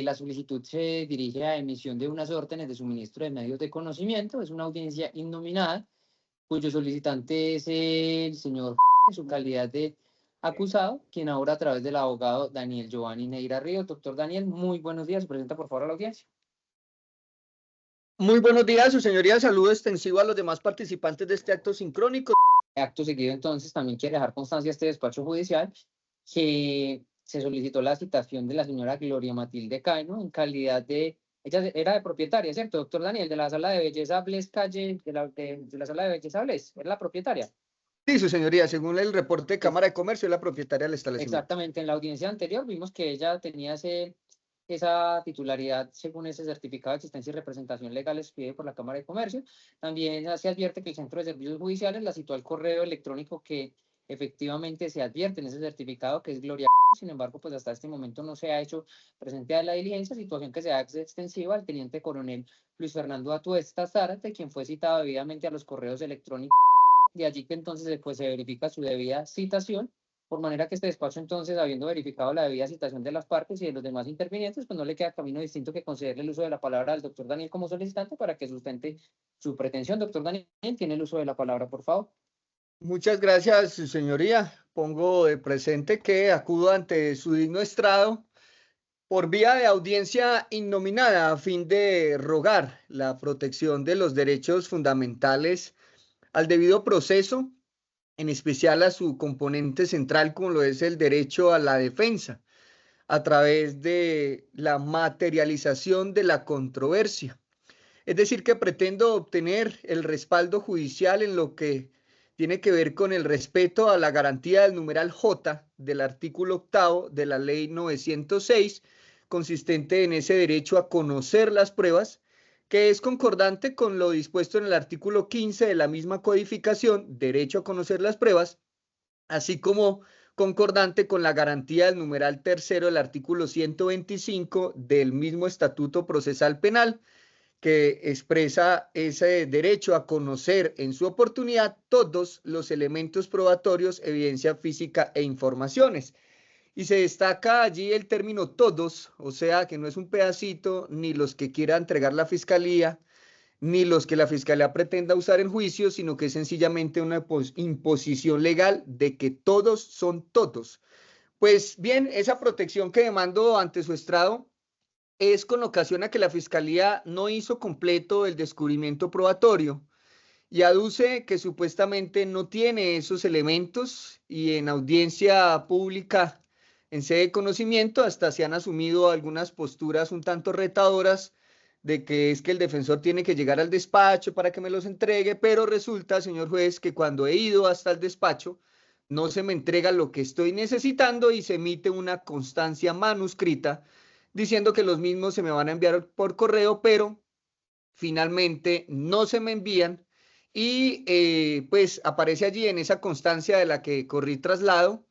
La solicitud se dirige a emisión de unas órdenes de suministro de medios de conocimiento. Es una audiencia innominada, cuyo solicitante es el señor en su calidad de acusado, quien ahora a través del abogado Daniel Giovanni Neira Ríos. Doctor Daniel, muy buenos días. Se presenta por favor a la audiencia. Muy buenos días, su señoría. Saludo extensivo a los demás participantes de este acto sincrónico. Acto seguido, entonces, también quiere dejar constancia a este despacho judicial que se solicitó la citación de la señora Gloria Matilde Caino en calidad de, ella era de propietaria, ¿cierto, doctor Daniel? De la sala de belleza Bles Calle, de la sala de belleza Bles, ¿era la propietaria? Sí, su señoría, según el reporte de Cámara de Comercio, es la propietaria del establecimiento. Exactamente, en la audiencia anterior vimos que ella tenía esa titularidad según ese certificado de existencia y representación legal expedido por la Cámara de Comercio. También se advierte que el Centro de Servicios Judiciales la citó al correo electrónico que efectivamente se advierte en ese certificado, que es Gloria. Sin embargo, pues hasta este momento no se ha hecho presente a la diligencia, situación que se hace extensiva al teniente coronel Luis Fernando Atuesta Zárate, quien fue citado debidamente a los correos electrónicos. De allí que entonces pues, se verifica su debida citación, por manera que este despacho entonces, habiendo verificado la debida citación de las partes y de los demás intervinientes, pues no le queda camino distinto que concederle el uso de la palabra al doctor Daniel como solicitante para que sustente su pretensión. Doctor Daniel, tiene el uso de la palabra, por favor. Muchas gracias, su señoría. Pongo de presente que acudo ante su digno estrado por vía de audiencia innominada a fin de rogar la protección de los derechos fundamentales al debido proceso, en especial a su componente central, como lo es el derecho a la defensa, a través de la materialización de la controversia. Es decir, que pretendo obtener el respaldo judicial en lo que tiene que ver con el respeto a la garantía del numeral J del artículo 8 de la Ley 906, consistente en ese derecho a conocer las pruebas, que es concordante con lo dispuesto en el artículo 15 de la misma codificación, derecho a conocer las pruebas, así como concordante con la garantía del numeral 3 del artículo 125 del mismo Estatuto Procesal Penal, que expresa ese derecho a conocer en su oportunidad todos los elementos probatorios, evidencia física e informaciones. Y se destaca allí el término todos, o sea que no es un pedacito, ni los que quiera entregar la fiscalía, ni los que la fiscalía pretenda usar en juicio, sino que es sencillamente una imposición legal de que todos son todos. Pues bien, esa protección que demando ante su estrado es con ocasión a que la fiscalía no hizo completo el descubrimiento probatorio y aduce que supuestamente no tiene esos elementos, y en audiencia pública en sede de conocimiento hasta se han asumido algunas posturas un tanto retadoras de que es que el defensor tiene que llegar al despacho para que me los entregue, pero resulta, señor juez, que cuando he ido hasta el despacho no se me entrega lo que estoy necesitando y se emite una constancia manuscrita diciendo que los mismos se me van a enviar por correo, pero finalmente no se me envían y pues aparece allí en esa constancia de la que corrí traslado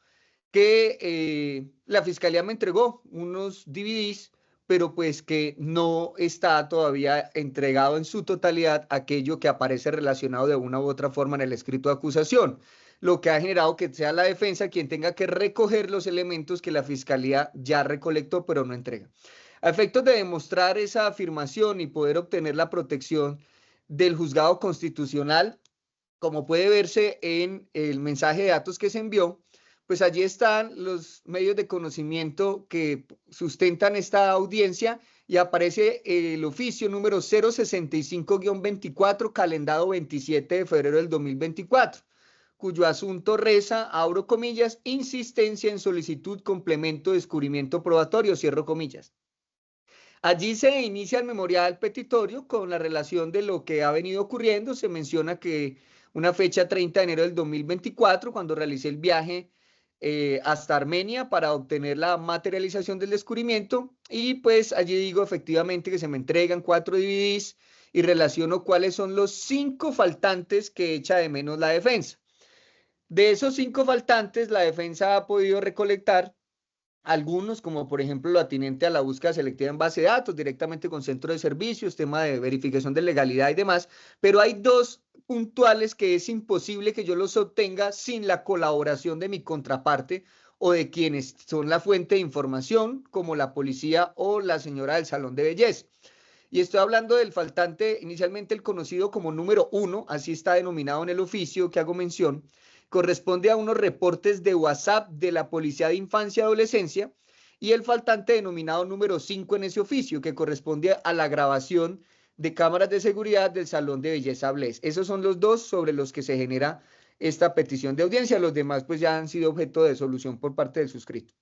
que la fiscalía me entregó unos DVDs, pero pues que no está todavía entregado en su totalidad aquello que aparece relacionado de una u otra forma en el escrito de acusación, lo que ha generado que sea la defensa quien tenga que recoger los elementos que la fiscalía ya recolectó pero no entrega. A efectos de demostrar esa afirmación y poder obtener la protección del juzgado constitucional, como puede verse en el mensaje de datos que se envió, pues allí están los medios de conocimiento que sustentan esta audiencia y aparece el oficio número 065-24, calendado 27 de febrero del 2024, cuyo asunto reza, abro comillas, insistencia en solicitud, complemento, descubrimiento probatorio, cierro comillas. Allí se inicia el memorial petitorio con la relación de lo que ha venido ocurriendo. Se menciona que una fecha 30 de enero del 2024, cuando realicé el viaje hasta Armenia para obtener la materialización del descubrimiento, y pues allí digo efectivamente que se me entregan 4 DVDs y relaciono cuáles son los 5 faltantes que echa de menos la defensa. De esos 5 faltantes, la defensa ha podido recolectar algunos, como por ejemplo lo atinente a la búsqueda selectiva en base de datos, directamente con centro de servicios, tema de verificación de legalidad y demás, pero hay 2 puntuales que es imposible que yo los obtenga sin la colaboración de mi contraparte o de quienes son la fuente de información, como la policía o la señora del salón de belleza. Y estoy hablando del faltante, inicialmente el conocido como número 1, así está denominado en el oficio que hago mención, corresponde a unos reportes de WhatsApp de la Policía de Infancia y Adolescencia, y el faltante denominado número 5 en ese oficio, que corresponde a la grabación de cámaras de seguridad del Salón de Belleza Bless. Esos son los dos sobre los que se genera esta petición de audiencia. Los demás pues ya han sido objeto de solución por parte del suscrito.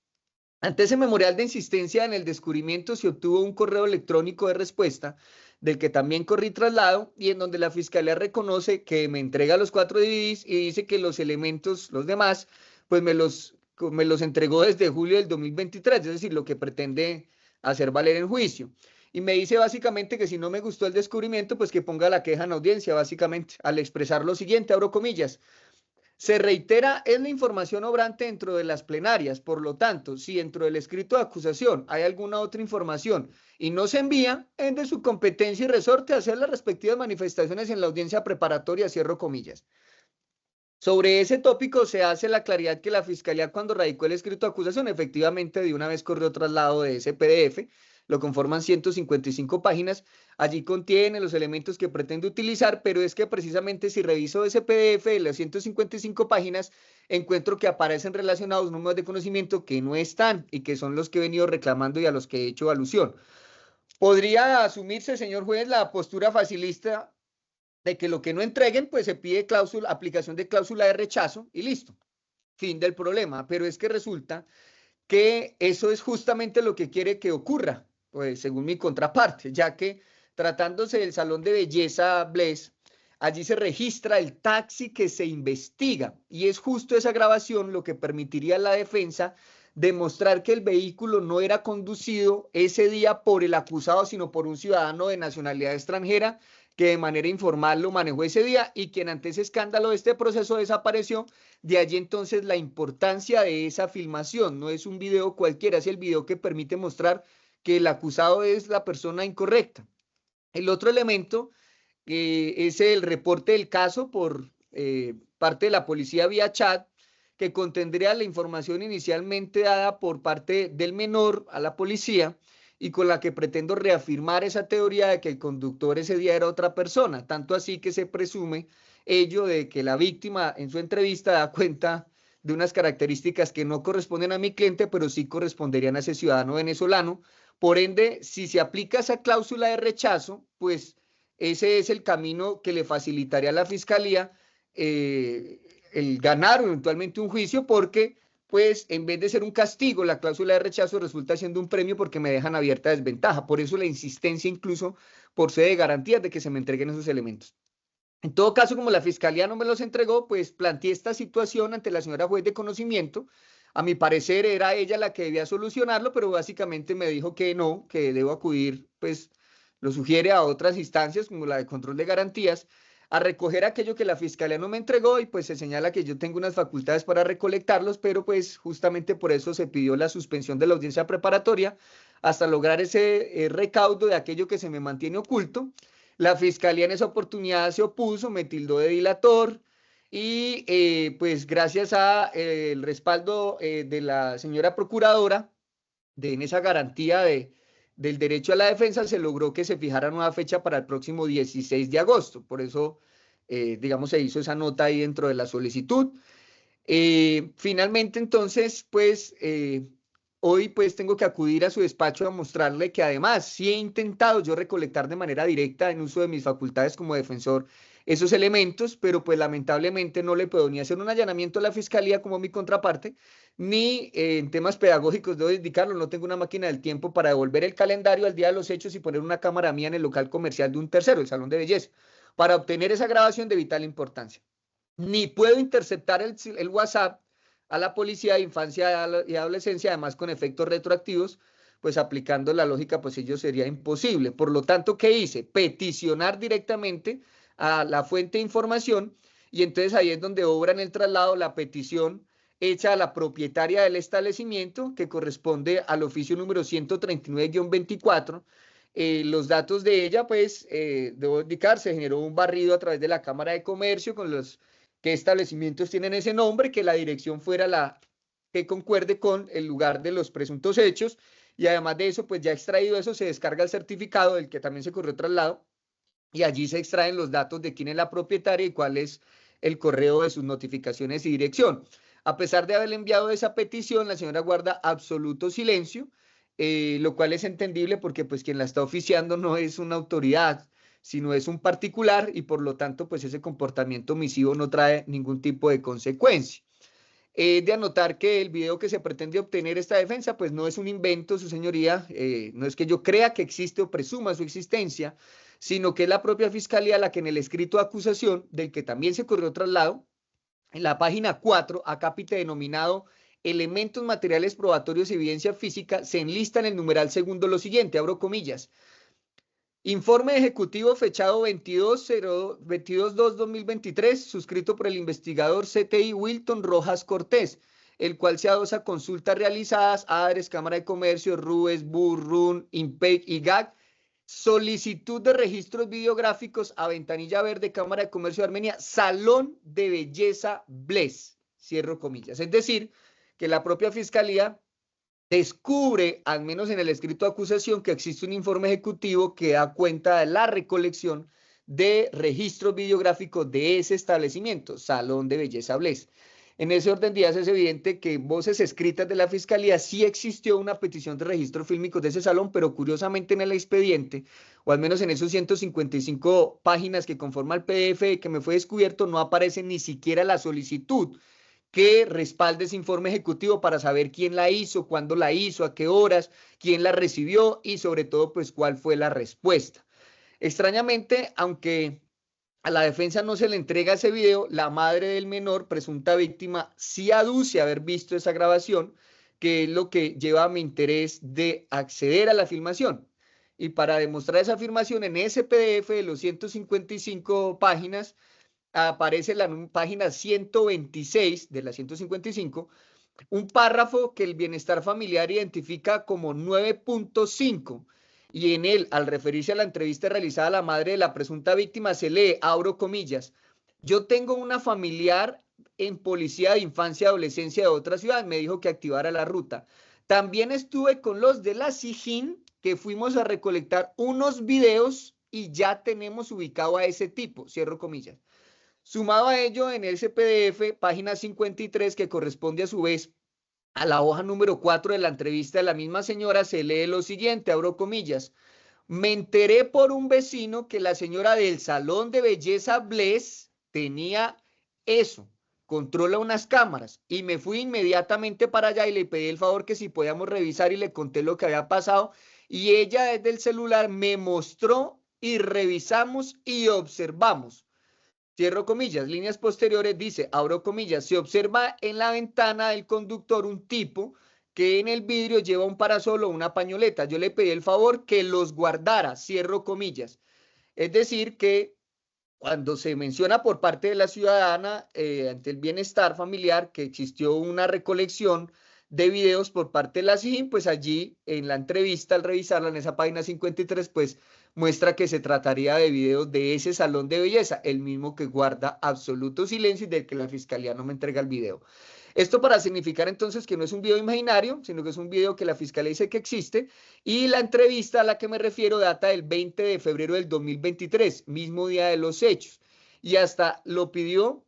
Ante ese memorial de insistencia en el descubrimiento se obtuvo un correo electrónico de respuesta del que también corrí traslado y en donde la fiscalía reconoce que me entrega los 4 DVDs y dice que los elementos, los demás, pues me los entregó desde julio del 2023, es decir, lo que pretende hacer valer en juicio. Y me dice básicamente que si no me gustó el descubrimiento, pues que ponga la queja en audiencia, básicamente, al expresar lo siguiente, abro comillas. Se reitera, es la información obrante dentro de las plenarias, por lo tanto, si dentro del escrito de acusación hay alguna otra información y no se envía, es de su competencia y resorte hacer las respectivas manifestaciones en la audiencia preparatoria, cierro comillas. Sobre ese tópico se hace la claridad que la Fiscalía cuando radicó el escrito de acusación efectivamente de una vez corrió traslado de ese PDF, lo conforman 155 páginas, allí contiene los elementos que pretende utilizar, pero es que precisamente si reviso ese PDF de las 155 páginas, encuentro que aparecen relacionados números de conocimiento que no están y que son los que he venido reclamando y a los que he hecho alusión. Podría asumirse, señor juez, la postura facilista de que lo que no entreguen, pues se pide cláusula, aplicación de cláusula de rechazo y listo, fin del problema. Pero es que resulta que eso es justamente lo que quiere que ocurra, pues según mi contraparte, ya que tratándose del salón de belleza Bless, allí se registra el taxi que se investiga y es justo esa grabación lo que permitiría a la defensa demostrar que el vehículo no era conducido ese día por el acusado, sino por un ciudadano de nacionalidad extranjera que de manera informal lo manejó ese día y quien ante ese escándalo de este proceso desapareció. De allí entonces la importancia de esa filmación, no es un video cualquiera, es el video que permite mostrar que el acusado es la persona incorrecta. El otro elemento es el reporte del caso por parte de la policía vía chat, que contendría la información inicialmente dada por parte del menor a la policía y con la que pretendo reafirmar esa teoría de que el conductor ese día era otra persona, tanto así que se presume ello de que la víctima en su entrevista da cuenta de unas características que no corresponden a mi cliente, pero sí corresponderían a ese ciudadano venezolano. Por ende, si se aplica esa cláusula de rechazo, pues ese es el camino que le facilitaría a la fiscalía el ganar eventualmente un juicio, porque pues en vez de ser un castigo, la cláusula de rechazo resulta siendo un premio porque me dejan abierta desventaja. Por eso la insistencia incluso por sede de garantías de que se me entreguen esos elementos. En todo caso, como la fiscalía no me los entregó, pues planteé esta situación ante la señora juez de conocimiento. A mi parecer era ella la que debía solucionarlo, pero básicamente me dijo que no, que debo acudir, pues lo sugiere a otras instancias como la de control de garantías, a recoger aquello que la fiscalía no me entregó y pues se señala que yo tengo unas facultades para recolectarlos, pero pues justamente por eso se pidió la suspensión de la audiencia preparatoria hasta lograr ese recaudo de aquello que se me mantiene oculto. La fiscalía en esa oportunidad se opuso, me tildó de dilator y pues gracias a el respaldo de la señora procuradora en esa garantía del derecho a la defensa se logró que se fijara nueva fecha para el próximo 16 de agosto. Por eso, digamos, se hizo esa nota ahí dentro de la solicitud. Finalmente, entonces, pues, hoy pues tengo que acudir a su despacho a mostrarle que además sí he intentado yo recolectar de manera directa en uso de mis facultades como defensor esos elementos, pero pues lamentablemente no le puedo ni hacer un allanamiento a la fiscalía como mi contraparte, ni en temas pedagógicos debo indicarlo, no tengo una máquina del tiempo para devolver el calendario al día de los hechos y poner una cámara mía en el local comercial de un tercero, el salón de belleza, para obtener esa grabación de vital importancia. Ni puedo interceptar el WhatsApp a la policía de infancia y adolescencia, además con efectos retroactivos, pues aplicando la lógica, pues ello sería imposible. Por lo tanto, ¿qué hice? Peticionar directamente a la fuente de información y entonces ahí es donde obra en el traslado la petición hecha a la propietaria del establecimiento que corresponde al oficio número 139-24. Los datos de ella, pues, debo indicar, se generó un barrido a través de la Cámara de Comercio con los qué establecimientos tienen ese nombre, que la dirección fuera la que concuerde con el lugar de los presuntos hechos, y además de eso, pues ya extraído eso, se descarga el certificado del que también se corrió traslado, y allí se extraen los datos de quién es la propietaria y cuál es el correo de sus notificaciones y dirección. A pesar de haberle enviado esa petición, la señora guarda absoluto silencio, lo cual es entendible porque pues quien la está oficiando no es una autoridad, sino es un particular, y por lo tanto pues ese comportamiento omisivo no trae ningún tipo de consecuencia. De anotar que el video que se pretende obtener esta defensa pues no es un invento, su señoría, no es que yo crea que existe o presuma su existencia, sino que es la propia fiscalía la que en el escrito de acusación, del que también se corrió traslado, en la página 4, acápite denominado elementos materiales probatorios y evidencia física, se enlista en el numeral segundo lo siguiente, abro comillas: informe ejecutivo fechado 22/2/2023, suscrito por el investigador CTI Wilton Rojas Cortés, el cual se adosa a consultas realizadas a ADRES, Cámara de Comercio, RUES, BUR, RUN, IMPEC y GAC, solicitud de registros videográficos a Ventanilla Verde, Cámara de Comercio de Armenia, Salón de Belleza Bless, cierro comillas. Es decir, que la propia fiscalía descubre, al menos en el escrito de acusación, que existe un informe ejecutivo que da cuenta de la recolección de registros videográficos de ese establecimiento, Salón de Belleza Bless. En ese orden de ideas es evidente que en voces escritas de la fiscalía sí existió una petición de registros fílmicos de ese salón, pero curiosamente en el expediente, o al menos en esos 155 páginas que conforma el PDF que me fue descubierto, no aparece ni siquiera la solicitud que respalde ese informe ejecutivo para saber quién la hizo, cuándo la hizo, a qué horas, quién la recibió y sobre todo pues cuál fue la respuesta. Extrañamente, aunque a la defensa no se le entrega ese video, la madre del menor, presunta víctima, sí aduce haber visto esa grabación, que es lo que lleva a mi interés de acceder a la filmación. Y para demostrar esa afirmación, en ese PDF de los 155 páginas, aparece la página 126 de la 155, un párrafo que el Bienestar Familiar identifica como 9.5, y en él, al referirse a la entrevista realizada a la madre de la presunta víctima, se lee, abro comillas: yo tengo una familiar en policía de infancia y adolescencia de otra ciudad, me dijo que activara la ruta. También estuve con los de la SIJIN, que fuimos a recolectar unos videos y ya tenemos ubicado a ese tipo, cierro comillas. Sumado a ello, en ese PDF, página 53, que corresponde a su vez a la hoja número 4 de la entrevista de la misma señora, se lee lo siguiente, abro comillas: me enteré por un vecino que la señora del Salón de Belleza Bless tenía eso, controla unas cámaras, y me fui inmediatamente para allá y le pedí el favor que si podíamos revisar, y le conté lo que había pasado, y ella desde el celular me mostró y revisamos y observamos. Cierro comillas, líneas posteriores, dice, abro comillas, se observa en la ventana del conductor un tipo que en el vidrio lleva un parasol o una pañoleta. Yo le pedí el favor que los guardara, cierro comillas. Es decir, que cuando se menciona por parte de la ciudadana ante el Bienestar Familiar que existió una recolección de videos por parte de la SIJIN, pues allí en la entrevista, al revisarla en esa página 53, pues muestra que se trataría de videos de ese salón de belleza, el mismo que guarda absoluto silencio y del que la fiscalía no me entrega el video. Esto para significar entonces que no es un video imaginario, sino que es un video que la fiscalía dice que existe, y la entrevista a la que me refiero data del 20 de febrero del 2023, mismo día de los hechos, y hasta lo pidió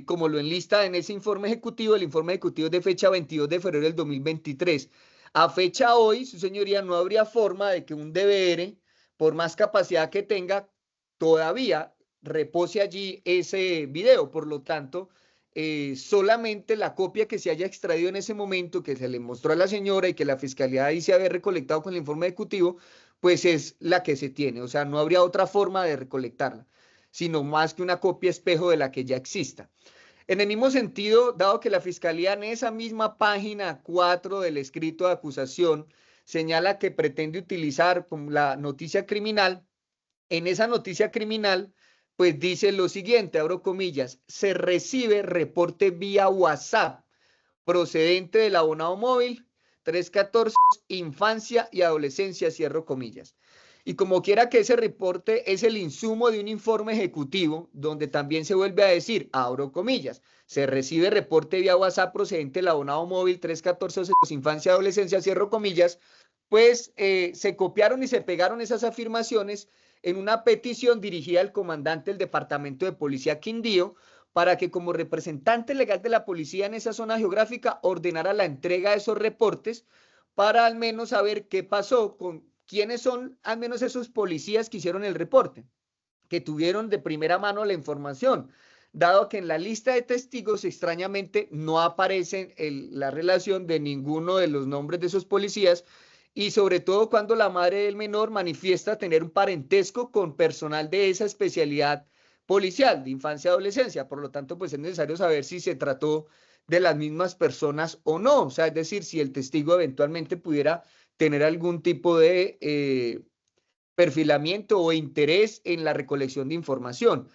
como lo enlista en ese informe ejecutivo. El informe ejecutivo es de fecha 22 de febrero del 2023. A fecha hoy, su señoría, no habría forma de que un DVR, por más capacidad que tenga, todavía repose allí ese video. Por lo tanto, solamente la copia que se haya extraído en ese momento, que se le mostró a la señora y que la fiscalía dice haber recolectado con el informe ejecutivo, pues es la que se tiene. O sea, no habría otra forma de recolectarla, sino más que una copia espejo de la que ya exista. En el mismo sentido, dado que la Fiscalía en esa misma página 4 del escrito de acusación señala que pretende utilizar como la noticia criminal, en esa noticia criminal, pues dice lo siguiente, abro comillas: se recibe reporte vía WhatsApp procedente del abonado móvil 314, infancia y adolescencia, cierro comillas. Y como quiera que ese reporte es el insumo de un informe ejecutivo, donde también se vuelve a decir, abro comillas, se recibe reporte vía WhatsApp procedente del abonado móvil 314 infancia y adolescencia, cierro comillas, pues se copiaron y se pegaron esas afirmaciones en una petición dirigida al comandante del Departamento de Policía Quindío para que como representante legal de la policía en esa zona geográfica ordenara la entrega de esos reportes para al menos saber qué pasó con quiénes son al menos esos policías que hicieron el reporte, que tuvieron de primera mano la información, dado que en la lista de testigos extrañamente no aparece la relación de ninguno de los nombres de esos policías y sobre todo cuando la madre del menor manifiesta tener un parentesco con personal de esa especialidad policial de infancia y adolescencia. Por lo tanto, pues es necesario saber si se trató de las mismas personas o no, o sea, es decir, si el testigo eventualmente pudiera tener algún tipo de perfilamiento o interés en la recolección de información.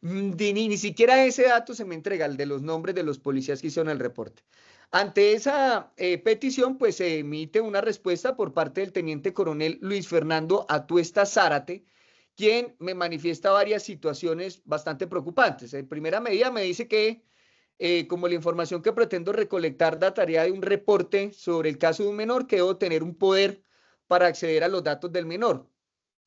Ni siquiera ese dato se me entrega, el de los nombres de los policías que hicieron el reporte. Ante esa petición, pues se emite una respuesta por parte del teniente coronel Luis Fernando Atuesta Zárate, quien me manifiesta varias situaciones bastante preocupantes. En primera medida me dice que como la información que pretendo recolectar dataría de un reporte sobre el caso de un menor, que debo tener un poder para acceder a los datos del menor.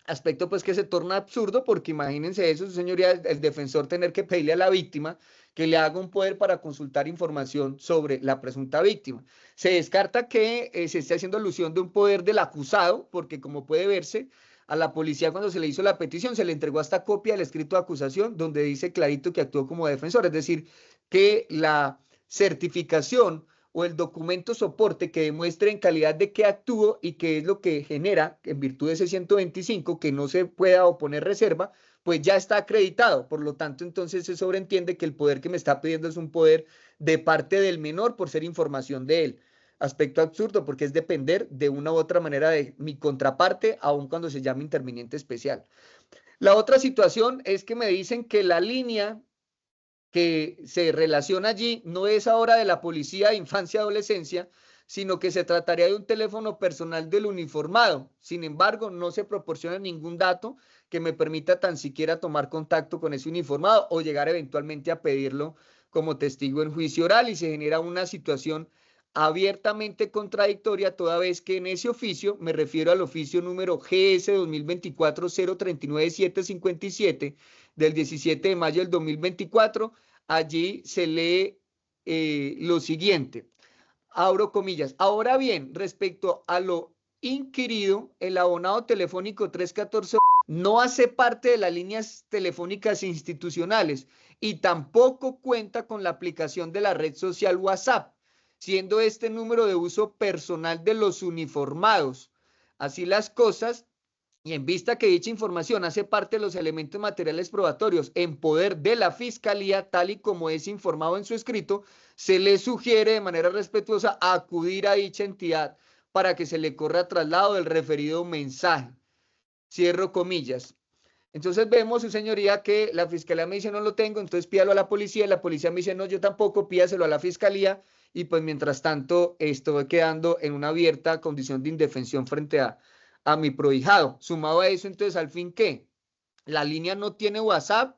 Aspecto pues que se torna absurdo porque imagínense eso, señoría, el defensor tener que pedirle a la víctima que le haga un poder para consultar información sobre la presunta víctima. Se descarta que se esté haciendo alusión de un poder del acusado, porque como puede verse, a la policía cuando se le hizo la petición se le entregó hasta copia del escrito de acusación donde dice clarito que actuó como defensor, es decir, que la certificación o el documento soporte que demuestre en calidad de que actúo y que es lo que genera, en virtud de ese 125, que no se pueda oponer reserva, pues ya está acreditado. Por lo tanto, entonces se sobreentiende que el poder que me está pidiendo es un poder de parte del menor por ser información de él. Aspecto absurdo porque es depender de una u otra manera de mi contraparte, aun cuando se llame interviniente especial. La otra situación es que me dicen que la línea que se relaciona allí no es ahora de la policía de infancia y adolescencia, sino que se trataría de un teléfono personal del uniformado. Sin embargo, no se proporciona ningún dato que me permita tan siquiera tomar contacto con ese uniformado o llegar eventualmente a pedirlo como testigo en juicio oral y se genera una situación abiertamente contradictoria toda vez que en ese oficio, me refiero al oficio número GS 2024-039-757 del 17 de mayo del 2024, allí se lee lo siguiente, abro comillas. Ahora bien, respecto a lo inquirido, el abonado telefónico 314 no hace parte de las líneas telefónicas institucionales y tampoco cuenta con la aplicación de la red social WhatsApp, siendo este número de uso personal de los uniformados. Así las cosas, y en vista que dicha información hace parte de los elementos materiales probatorios en poder de la Fiscalía, tal y como es informado en su escrito, se le sugiere de manera respetuosa acudir a dicha entidad para que se le corra traslado del referido mensaje. Cierro comillas. Entonces vemos, su señoría, que la Fiscalía me dice no lo tengo, entonces pídalo a la policía me dice no, yo tampoco, pídaselo a la Fiscalía, y pues mientras tanto estoy quedando en una abierta condición de indefensión frente a mi prohijado. Sumado a eso, entonces, al fin, ¿qué? La línea no tiene WhatsApp,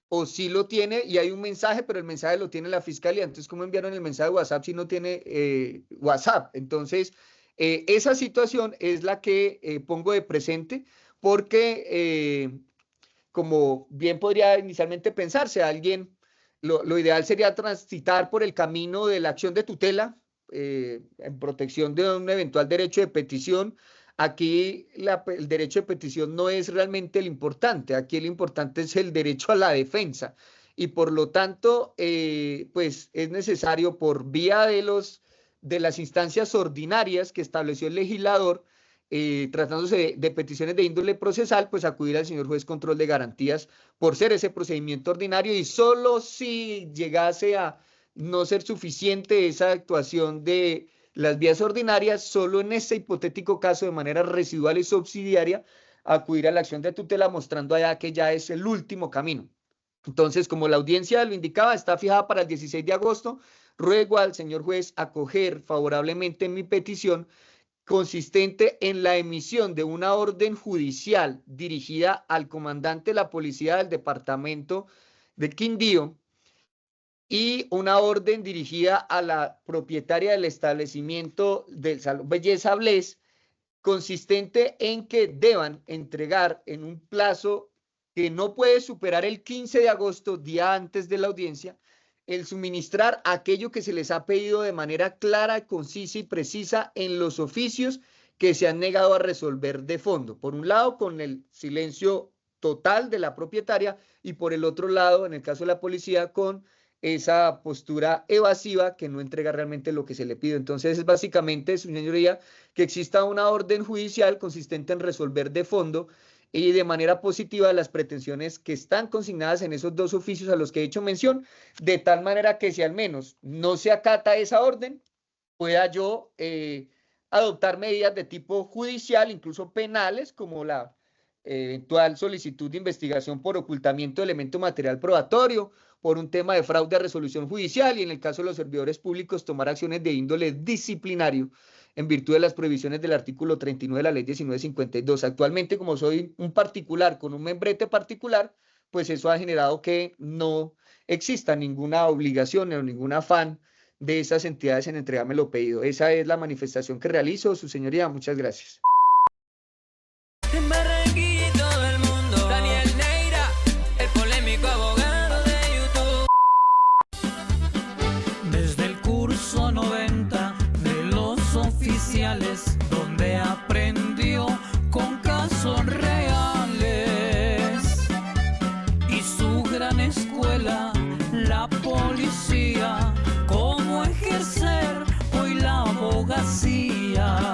o sí lo tiene y hay un mensaje, pero el mensaje lo tiene la Fiscalía. Entonces, ¿cómo enviaron el mensaje de WhatsApp si no tiene WhatsApp? Entonces, esa situación es la que pongo de presente porque como bien podría inicialmente pensarse, alguien, lo ideal sería transitar por el camino de la acción de tutela en protección de un eventual derecho de petición. Aquí el derecho de petición no es realmente el importante, aquí el importante es el derecho a la defensa y por lo tanto, pues es necesario por vía de las instancias ordinarias que estableció el legislador, tratándose de peticiones de índole procesal, pues acudir al señor juez control de garantías por ser ese procedimiento ordinario y solo si llegase a no ser suficiente esa actuación de las vías ordinarias, solo en ese hipotético caso de manera residual y subsidiaria, acudir a la acción de tutela mostrando allá que ya es el último camino. Entonces, como la audiencia lo indicaba, está fijada para el 16 de agosto, ruego al señor juez acoger favorablemente mi petición consistente en la emisión de una orden judicial dirigida al comandante de la policía del departamento del Quindío y una orden dirigida a la propietaria del establecimiento del Salón Belleza Bless, consistente en que deban entregar en un plazo que no puede superar el 15 de agosto, día antes de la audiencia, el suministrar aquello que se les ha pedido de manera clara, concisa y precisa en los oficios que se han negado a resolver de fondo. Por un lado, con el silencio total de la propietaria y por el otro lado, en el caso de la policía, con esa postura evasiva que no entrega realmente lo que se le pide. Entonces, es básicamente, su señoría, que exista una orden judicial consistente en resolver de fondo y de manera positiva las pretensiones que están consignadas en esos dos oficios a los que he hecho mención, de tal manera que si al menos no se acata esa orden, pueda yo adoptar medidas de tipo judicial, incluso penales, como la eventual solicitud de investigación por ocultamiento de elemento material probatorio, por un tema de fraude a resolución judicial y en el caso de los servidores públicos tomar acciones de índole disciplinario en virtud de las prohibiciones del artículo 39 de la ley 1952. Actualmente, como soy un particular con un membrete particular, pues eso ha generado que no exista ninguna obligación o ningún afán de esas entidades en entregarme lo pedido. Esa es la manifestación que realizo, su señoría. Muchas gracias. En Barranquilla y todo el mundo, Daniel Neira, el polémico abogado de YouTube. Desde el curso 90 de los oficiales, donde aprendió con casos reales, y su gran escuela, la policía, cómo ejercer hoy la abogacía.